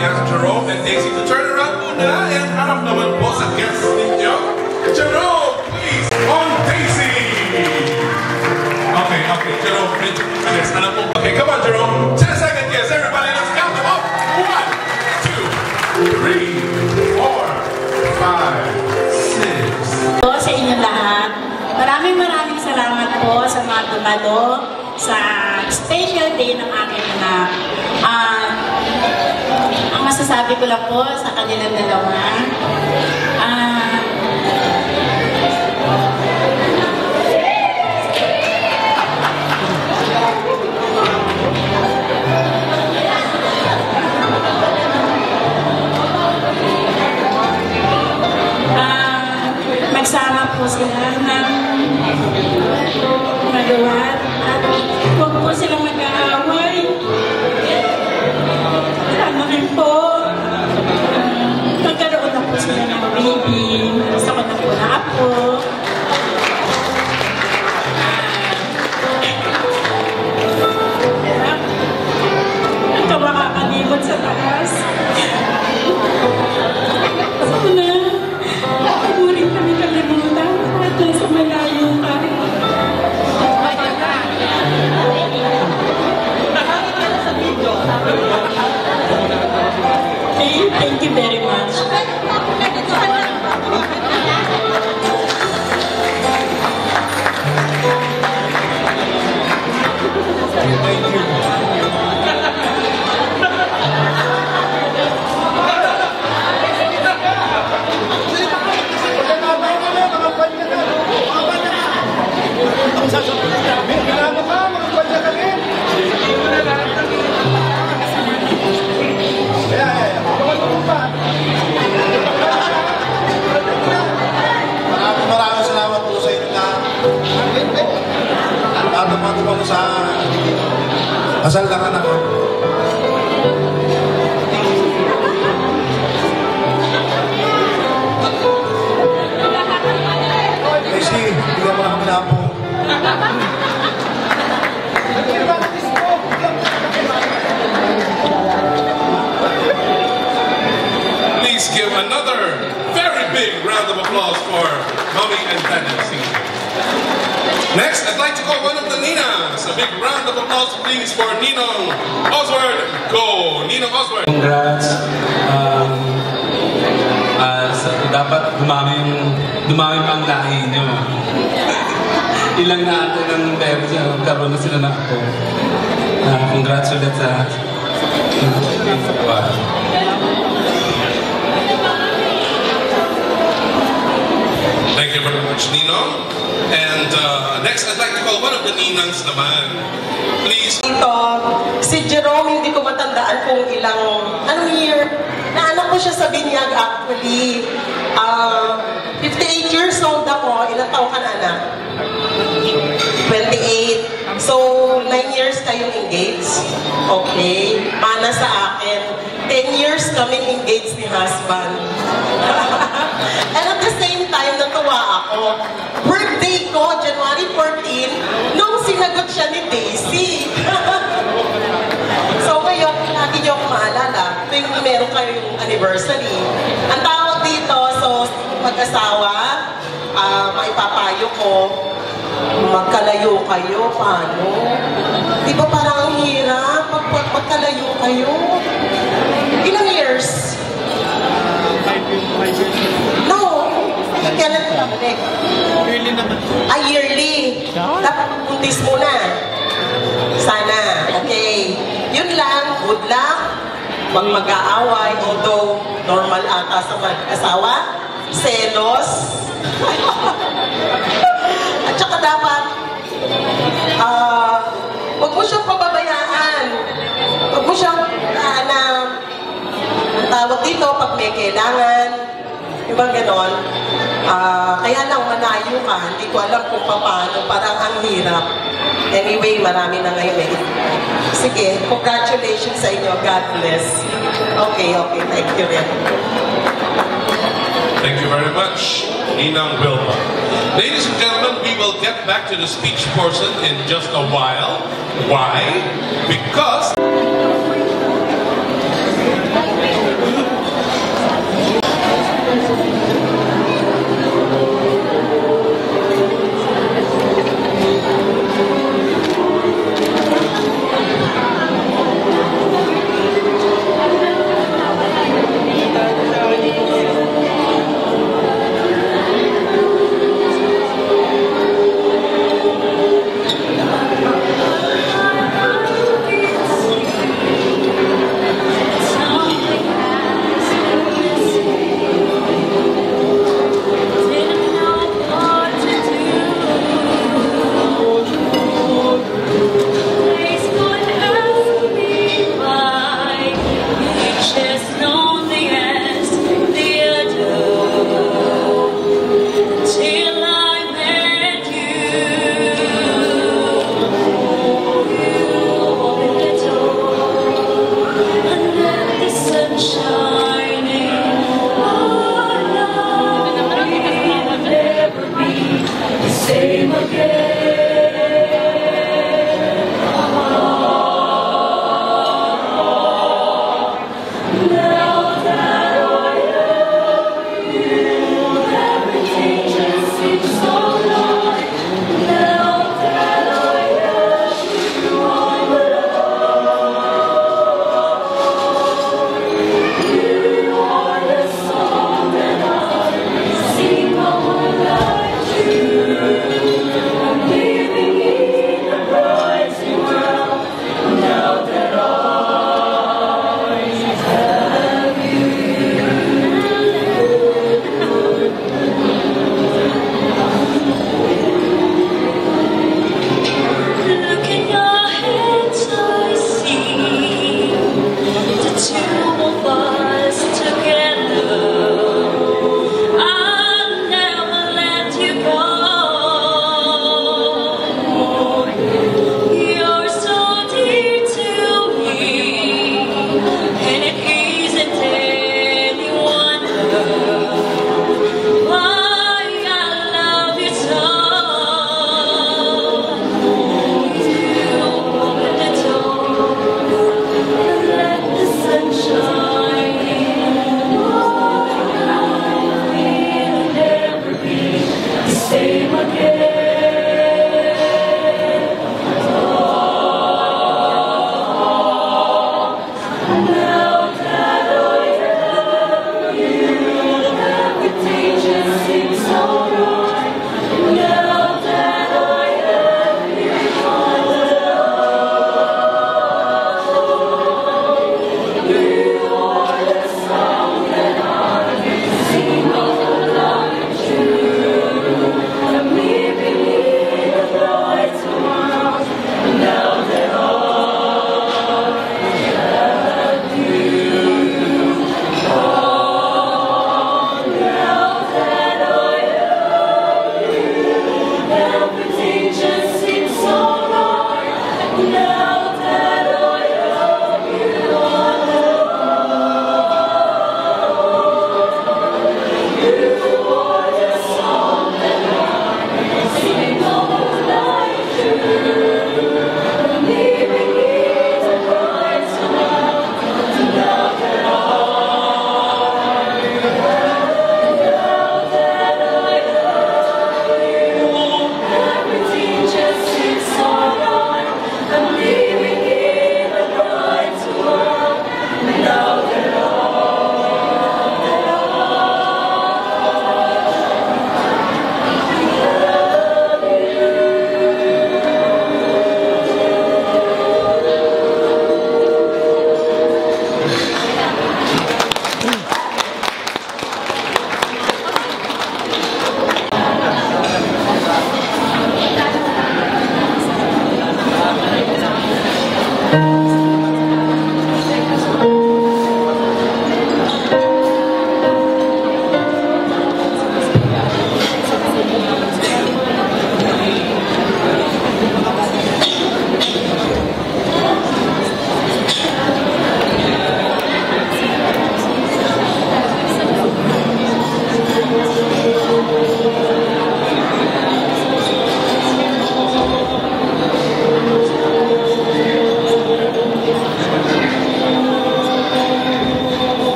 ask Jerome and Daisy to turn around muna and harap naman po sa guests ninyo. Jerome, please, on Daisy! Okay, Jerome, yes, alam po. Okay, come on, Jerome. 10 seconds, yes, everybody, let's count them up. 1, 2, 3, 4, 5, 6. Po sa inyong lahat, maraming salamat po sa mga dumalo sa special day ng aking anak. Ang masasabi ko lang po sa kanilang dalawa, magsama po sila ng magawa at huwag po silang mag-aaway. Ano rin po, magkaroon na po sila ng baby. Gusto ko na po na apo. Ito makakalimot sa taas. Ako na. Muling kami kalimutan at nasa malayo ka. Okay, thank you very much. Thank you. Maraming salamat po sa inyo na natapag ko sa kasal ng anak ko. Daisy, bigyan mo na kami na po. Please give another very big round of applause for Mommy and Daddy. Next, I'd like to call one of the Ninas. A big round of applause, please, for Ninong Oswald. Go, Ninong Oswald. Congrats. Dapat dumami pang lahi nyo. Ilang natin ang meron siya, karoon na sila na ako. Congrats ulit sa Thank you very much, Ninong. And next, I'd like to call one of the Ninangs naman. Please. Ito, si Jerome, hindi ko matandaan kung anong year. Naanak ko siya sa binyag actually. 58 years old ako. Ilang taon ka na, anak? 28. So, 9 years kayong engaged. Okay. Mana sa akin. 10 years kaming engaged ni husband. And at the same time, natuwa ako. Birthday ko, January 14, nung sinagot siya ni Daisy. So ngayon, lagi niyo akong maalala, tuwing meron kayong anniversary. Ang tawag dito, so mag-asawa, maipapayo ko, magkalayo kayo, paano? Di ba parang ang hirap? Magkalayo kayo? Ilang years? 5 years. No. Kailan ka balik? Yearly naman. Yearly. Dapat buntis muna. Sana. Okay. Yun lang. Good luck. Huwag mag-aaway. Although, normal ata sa mag-asawa. Selos. At saka dapat, huwag mo siyang pababayaan. Huwag mo siyang, tawag dito pag may kailangan. Diba ganon? Kaya lang manayo ka. Hindi ko alam kung paano. Parang ang hirap. Anyway, marami na ngayon eh. Sige, congratulations sa inyo. God bless. Okay. Thank you rin. Thank you very much, Ninang Wilma. Ladies and gentlemen, we will get back to the speech portion in just a while. Why? Because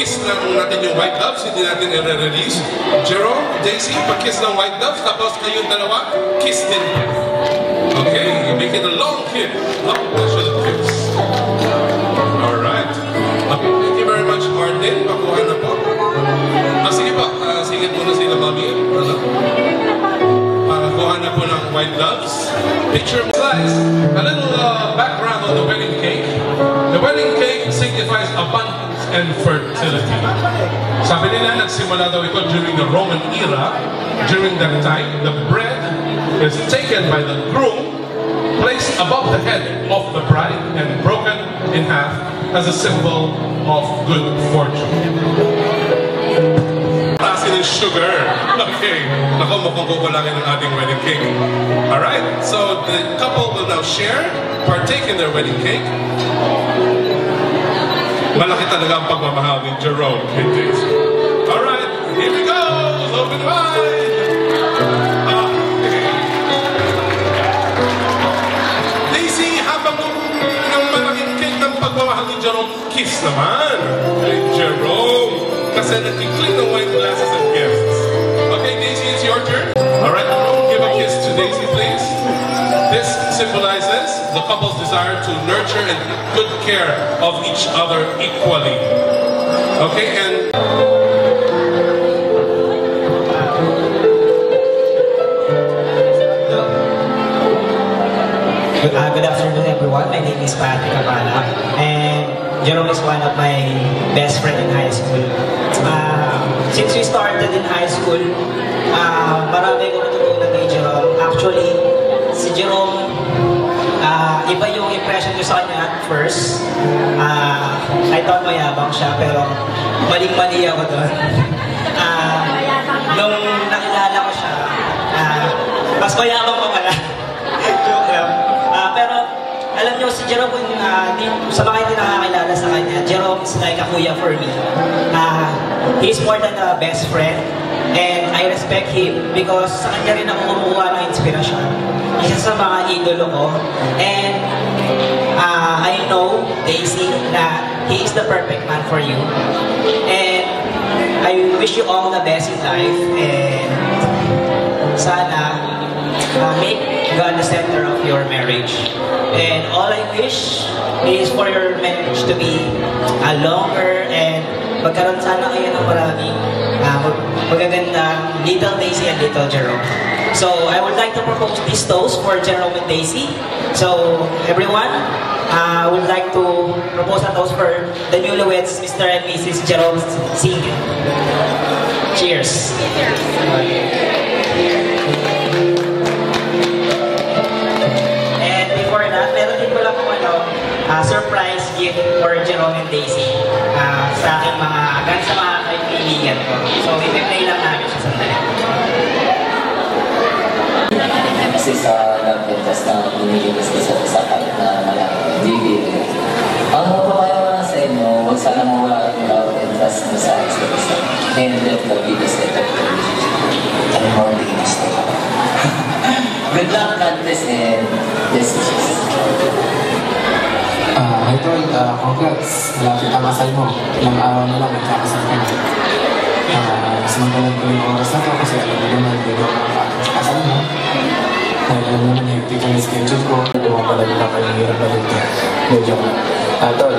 kiss lang natin yung white doves, hindi natin i-release. Jerome, Daisy, pag-kiss ng white doves, tapos kayong dalawa, kiss din. Okay, you make it a long kiss. Special kiss. Alright. Okay, thank you very much, Martin. Pakuha na po. Sige po, sige muna sila, Mami. Pakuha na po ng white doves. Picture slides. A little background on the wedding cake. The wedding cake signifies abundance and fertility. Sabi nila, nagsimula daw ito during the Roman era. During that time, the bread is taken by the groom, placed above the head of the bride, and broken in half as a symbol of good fortune. Klase ng sugar. Okay. Naku, mukhang kukulangin ng ating wedding cake. Alright, so the couple will now share, partake in their wedding cake. Malaki talaga ang pagmamahal ni Jerome kay Daisy. Alright, here we go! Open wide! Okay. Daisy, habang yung malaking cake ng pagmamahal ni Jerome, kiss naman kay Jerome. Kasi nagkikling ng wine glasses and gifts. Okay, Daisy, it's your turn. Alright, give a kiss to Daisy, please. This symbolizes the couple's desire to nurture and take good care of each other equally. Okay, and good afternoon, everyone. My name is Patrick Cabala, and Jerome is one of my best friends in high school. Since we started in high school, marami ko natutunan kay Jerome. Actually, si Jerome, iba yung impression ko sa kanya at first. I thought mayabang siya, pero maling-mali ako doon. Nung nakilala ko siya, mas mayabang pa pala. Joke lang. Pero alam niyo, si Jerome, sa mga hindi nakakilala sa kanya, Jerome is like a kuya for me. He's more than a best friend, and I respect him because sa kanya rin ako kumukuha ng inspirasyon. Isa sa mga idolo ko, and I know, Daisy, that he is the perfect man for you. And I wish you all the best in life, and sana make God the center of your marriage. And all I wish is for your marriage to be longer, and magkaroon sana kayo ng maraming magagandang little Daisy and little Jerome. So I would like to propose this toast for Jerome and Daisy. So everyone, I would like to propose a toast for the newlyweds, Mr. and Mrs. Jerome Singh. Cheers. And before that, meron din ko lang kung surprise gift for Jerome and Daisy sa aking sa mga kaibigan ko. So i-play lang namin siya sandali. Kasi sa love interest na nililis ko sa isa kahit na malaki, hindi. Ang mapapayo ko lang sa inyo, huwag sana mawala yung love interest mo sa isa't isa. And let love be the state of the relationship. And more than this. Good luck, Cantes, and best wishes. Hi Tol, congrats. Malapit ang kasal mo. Ilang araw na lang, magkakasal ka na. Sumangalan ko yung oras na to kasi alam mo naman, hindi ko makakasal mo. Dahil alam naman, hectic ang schedule ko. Pala nila kayo hirap na dito. Medyo ko. Tol,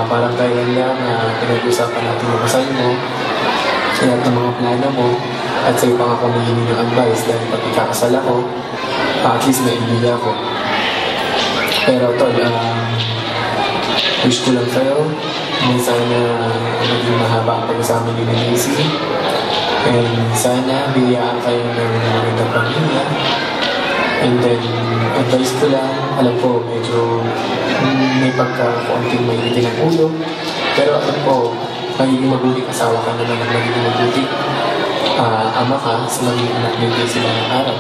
parang kailan lang na pinag-usapan natin yung kasal mo, lahat ng mga plano mo, at sa'yo pa nga kung mahihingi ng advice dahil pag ikakasal ako, at least naibili ako. Pero Tol, wish ko lang sa'yo, sana maging mahaba ang pag-usama ni Daisy. And sana biyaan kayo ng magandang pamilya. And then, advice ko lang, alam ko medyo may pagka-konting mainitin ang ulo. Pero alam ko, magiging mabuting asawa ka naman at magiging mabuting ama ka sa magiging anak ng Daisy ng araw.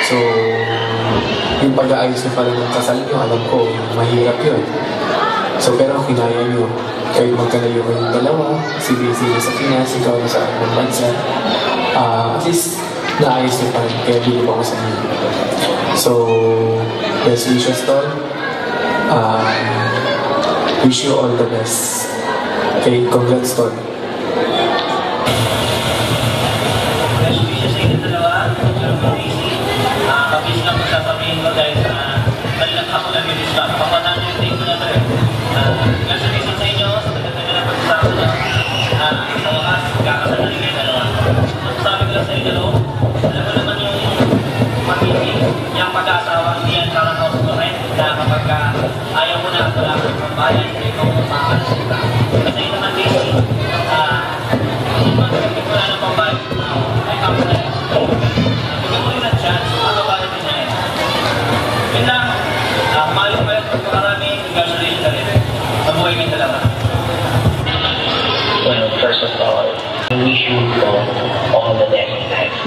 So, yung pag-aayos na pala ng kasal nyo, alam ko, mahirap yun. So, pero kung kinaya nyo, kayo magkalayo kayong dalawa, si Daisy na sa Pinas, ikaw na sa aking bansa, at least, naayos nyo pa rin, kaya bilib ako sa inyo. So, best wishes, Tol. Wish you all the best. Okay, congrats, Tol. Best wishes sa inyo dalawa. Kabis lang sasabihin ko dahil kanilang ako nag-i-discuss. Papanalo yung take ko na ito eh. Congratulations sa inyo sa tagal-tagal na pag-usama nyo. Sa wakas, kakasalarin kayo dalawa. Sabi ko lang sa inyo, alam mo naman yung magiging yung pag-asawa, hindi yan parang house-to-rent na kapag ayaw mo na wala kang pambayan, hindi ko makakalasita. Kasi yun naman busy. Hindi wala ng pambayan, ay kamo na yun. Bigyan mo rin ang chance, makabayad din na yun. Yun lang, kumayo pa yun kung marami, congratulations na rin. Mabuhay kayong dalawa. Well, first of all, I wish you all the best in life.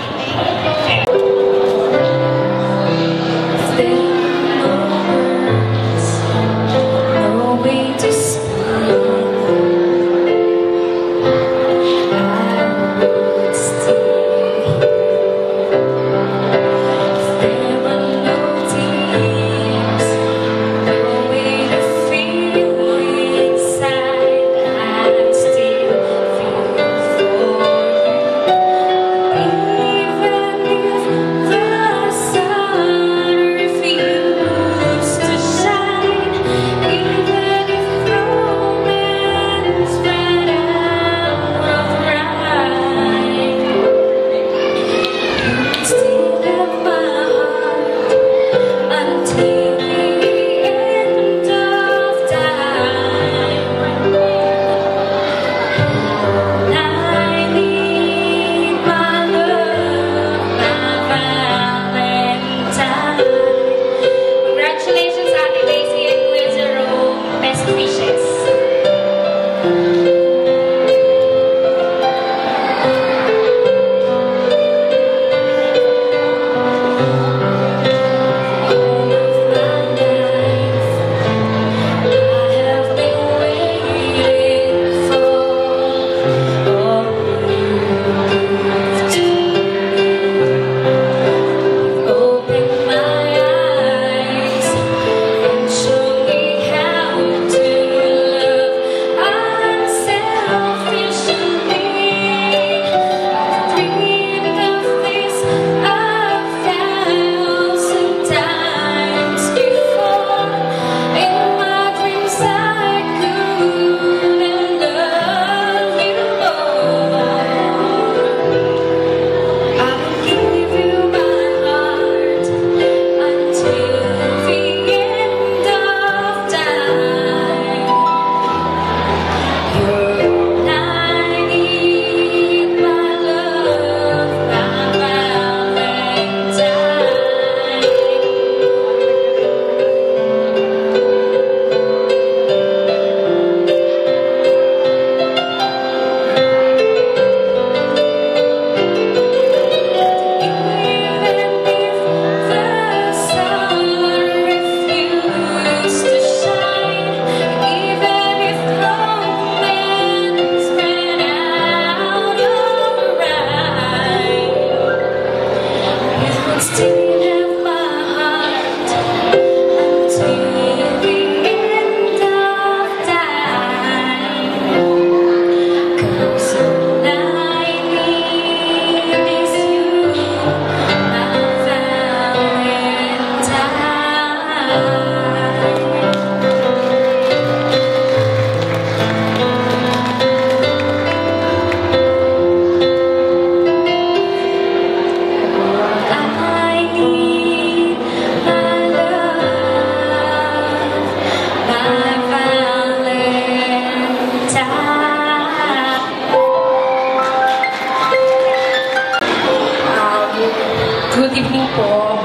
Good evening po.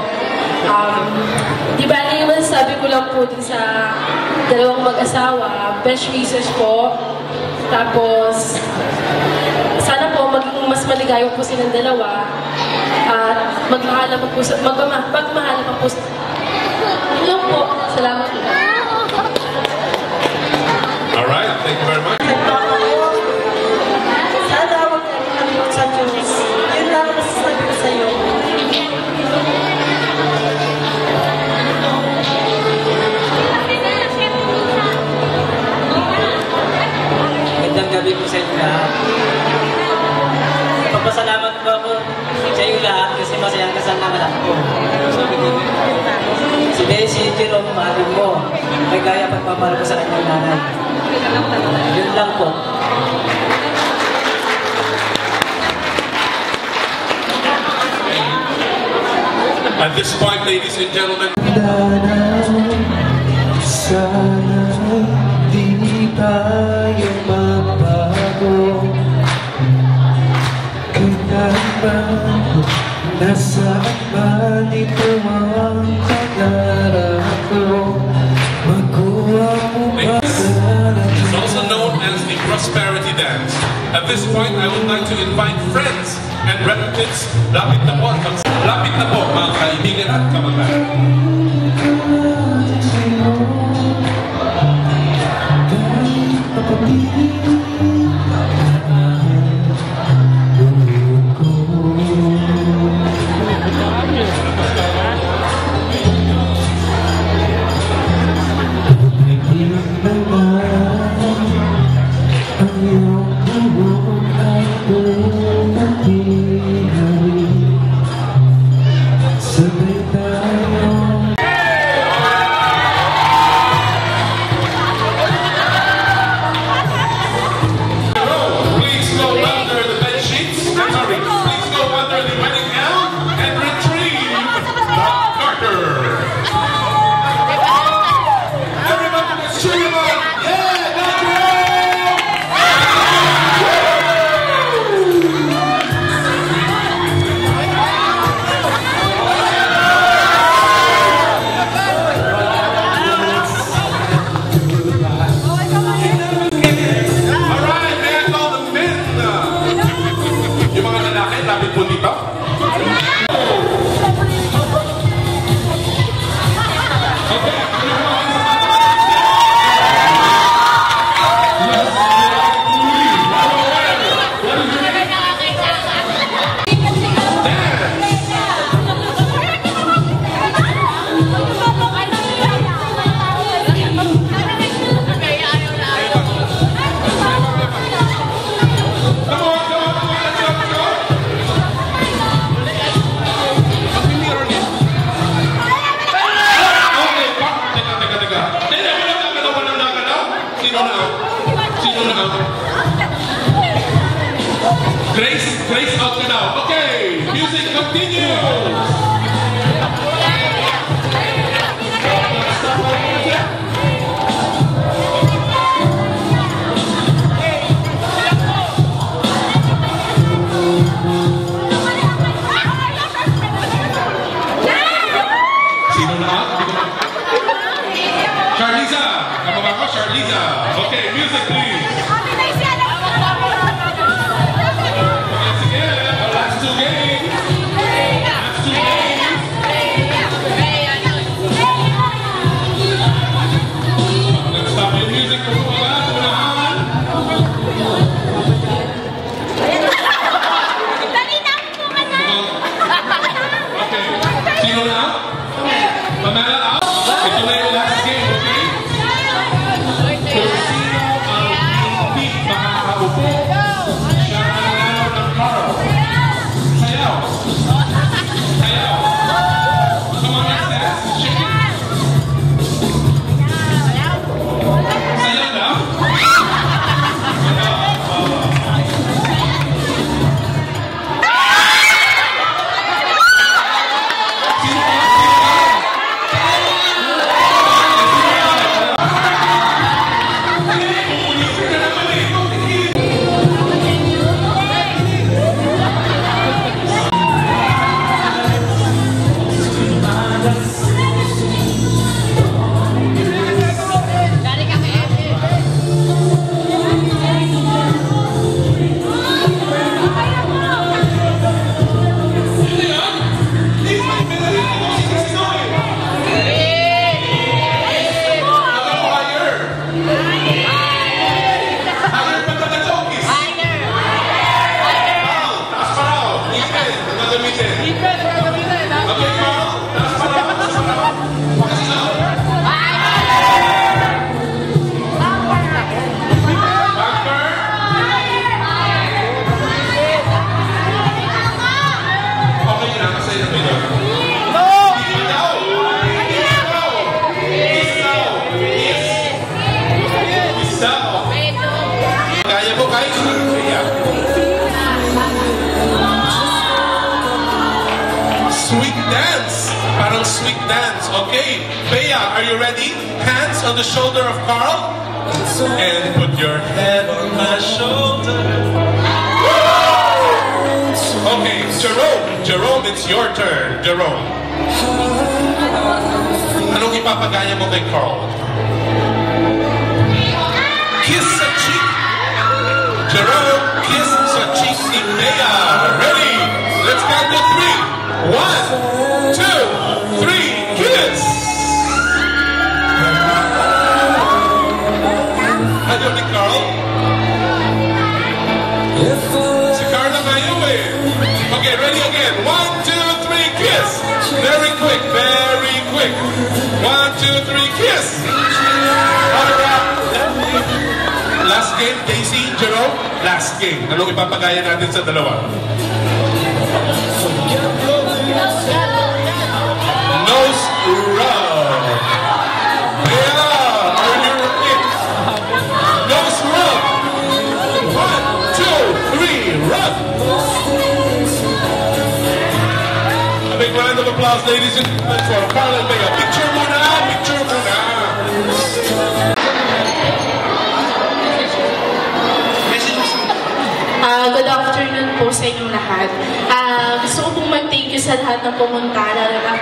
Di ba naman sabi ko lang po din sa dalawang mag-asawa, best wishes po. Tapos, sana po maging mas maligaya po silang dalawa. At magmahala pa po sa... Hello po. Salamat po. Alright, thank you very much. Sana huwag kang nalilot sa Diyos. Yun lang ang masasabi ko sa'yo. Magandang po sa inyo lahat. Papasalamat po ako sa inyo lahat kasi masayang kasal naman ako. Si Bessie, Jerome, mahalin mo. May gaya pagpapahal ko sa kanyang nanay. Yun lang po. At this point, ladies and gentlemen, sana'y di tayo magbago. Kailanman nasaan man ito ang pangarap ko. Magkuha mo ba it's also known as the Prosperity Dance. At this point, I would like to invite friends and relatives. Lapit na po, mga kaibigan at kamag-anak. Grace out ka now. Okay, music continues. Sino na? Charliza! Kamaba ko, Charliza. Okay, music please. Last two games. sweet dance. Okay, Bea, are you ready? Hands on the shoulder of Carl. And put your head on my shoulder. Okay, Jerome, it's your turn. Jerome. Anong ipapagaya mo kay Carl? Kiss sa cheek. Jerome, kiss sa cheek ni Bea. Ready? Let's count to 3. 1, 2, 3, kiss! Ano ni Carl? Si Carla Mayo eh. Okay, ready again. 1, 2, 3, kiss! Very quick, very quick. 1, 2, 3, kiss! Last game, Daisy, Jerome. Last game. Anong ipapagaya natin sa dalawa? Nose rub. Yeah, are you ready? Nose rub. 1, 2, 3, rub. A big round of applause, ladies and gentlemen, for Carl and Bea. Picture muna, picture muna. Good afternoon po sa inyong lahat. Gusto ko pong mag-thank you sa lahat ng pumunta, lalo na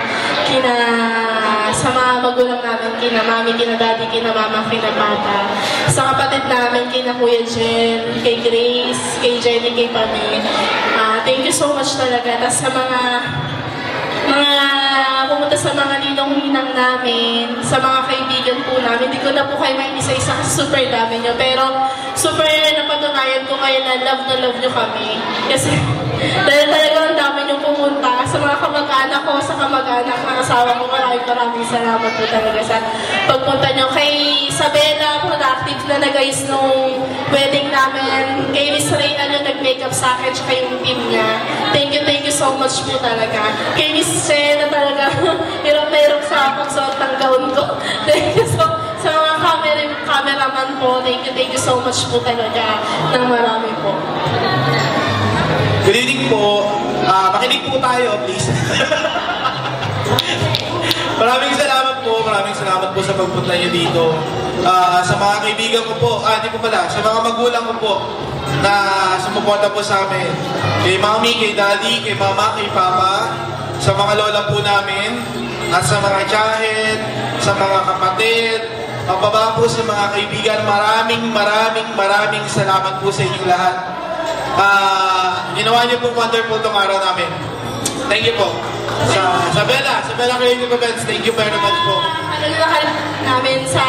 sa mga magulang namin, kina mami, kina daddy, kina mama, kina papa, sa kapatid namin, kina Kuya Jen, kay Grace, kay Jenny, kay Pami. Thank you so much talaga. Tapos sa mga pumunta sa mga ninong-ninang namin, sa mga kaibigan po namin, hindi ko na po kayo may isa-isa kasi super dami nyo. Pero super napatunayan ko ngayon na love nyo kami. Kasi dahil talagang dami nyo pumunta sa mga kamag-anak ko, sa kamag-anak ng asawa ko, maraming salamat po talaga sa pagpunta nyo. Kay Isabela, productive na nag-ayos nung wedding namin. Kay Miss Reyna yung nag-makeup sa akin, tsaka yung team niya. Thank you so much po talaga. Kay Miss Che na talaga hirap na hirap sa pagsuot ng gown ko. Thank you so sa mga cameraman po. Thank you so much po talaga ng marami po. Good evening po. Makinig po tayo, please. Maraming salamat po sa pagpunta niyo dito. Sa mga kaibigan ko po, hindi po pala, sa mga magulang ko po na sumuporta po sa amin. Kay mami, kay daddy, kay mama, kay papa, sa mga lola po namin, at sa mga tiyahin, sa mga kapatid, pababa po sa mga kaibigan, maraming salamat po sa inyong lahat. Ginawa niyo po wonderful tong araw namin. Thank you po. Sa Bella Creative Events, thank you very much po. Lahat namin sa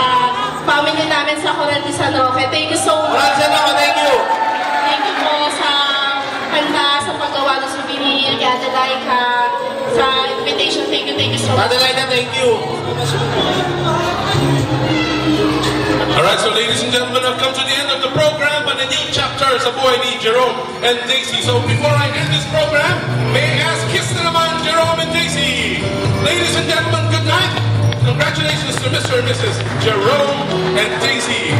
family namin sa Coral de San Roque. Thank you so much. Coral de San Roque, thank you. Thank you po sa kanta, sa paggawa ng souvenir, kay Adelaika, sa invitation. Thank you so much. Adelaika, thank you. Alright, so ladies and gentlemen, I've come to the end of the program, but the new chapter sa buhay ni Jerome and Daisy. So before I end this program, may I ask, kiss na naman, Jerome and Daisy. Ladies and gentlemen, good night. Congratulations to Mr. and Mrs. Jerome and Daisy.